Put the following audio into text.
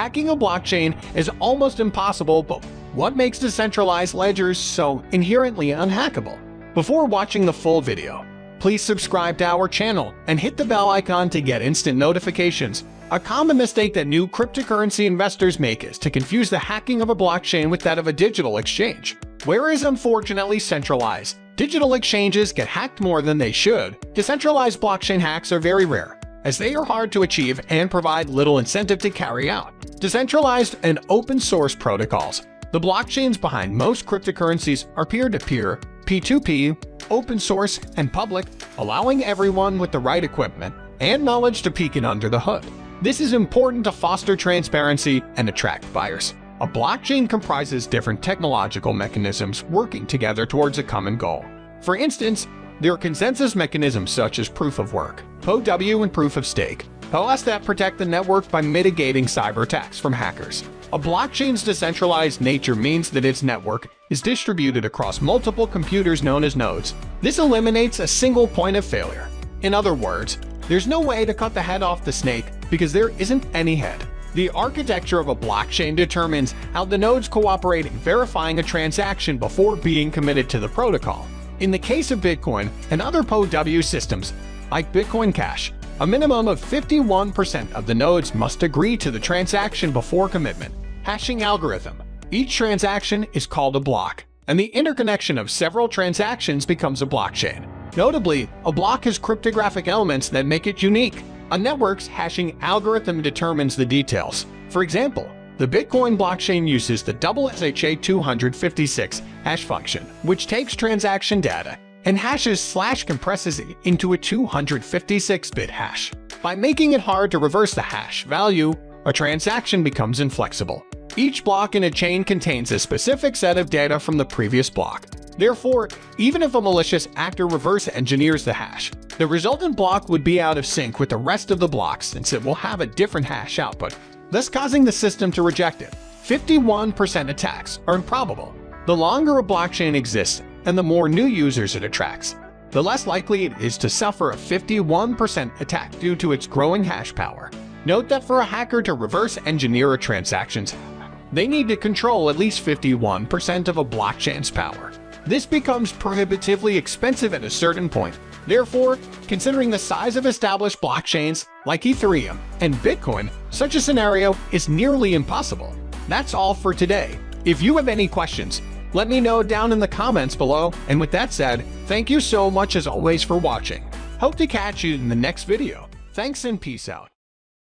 Hacking a blockchain is almost impossible, but what makes decentralized ledgers so inherently unhackable? Before watching the full video, please subscribe to our channel and hit the bell icon to get instant notifications. A common mistake that new cryptocurrency investors make is to confuse the hacking of a blockchain with that of a digital exchange. Whereas unfortunately centralized, digital exchanges get hacked more than they should, decentralized blockchain hacks are very rare, as they are hard to achieve and provide little incentive to carry out. Decentralized and open-source protocols. The blockchains behind most cryptocurrencies are peer-to-peer, P2P, open source, and public, allowing everyone with the right equipment and knowledge to peek in under the hood. This is important to foster transparency and attract buyers. A blockchain comprises different technological mechanisms working together towards a common goal. For instance, there are consensus mechanisms such as proof of work, POW, and proof of stake, POS, that protect the network by mitigating cyber attacks from hackers. A blockchain's decentralized nature means that its network is distributed across multiple computers known as nodes. This eliminates a single point of failure. In other words, there's no way to cut the head off the snake because there isn't any head. The architecture of a blockchain determines how the nodes cooperate in verifying a transaction before being committed to the protocol. In the case of Bitcoin and other POW systems, like Bitcoin Cash, a minimum of 51% of the nodes must agree to the transaction before commitment. Hashing algorithm. Each transaction is called a block, and the interconnection of several transactions becomes a blockchain. Notably, a block has cryptographic elements that make it unique. A network's hashing algorithm determines the details. For example, the Bitcoin blockchain uses the SHA-256 hash function, which takes transaction data and compresses it into a 256-bit hash. By making it hard to reverse the hash value, a transaction becomes inflexible. Each block in a chain contains a specific set of data from the previous block. Therefore, even if a malicious actor reverse engineers the hash, the resultant block would be out of sync with the rest of the blocks since it will have a different hash output, thus causing the system to reject it. 51% attacks are improbable. The longer a blockchain exists and the more new users it attracts, the less likely it is to suffer a 51% attack due to its growing hash power. Note that for a hacker to reverse engineer a transaction's, they need to control at least 51% of a blockchain's power. This becomes prohibitively expensive at a certain point. Therefore, considering the size of established blockchains like Ethereum and Bitcoin, such a scenario is nearly impossible. That's all for today. If you have any questions, let me know down in the comments below. And with that said, thank you so much as always for watching. Hope to catch you in the next video. Thanks and peace out.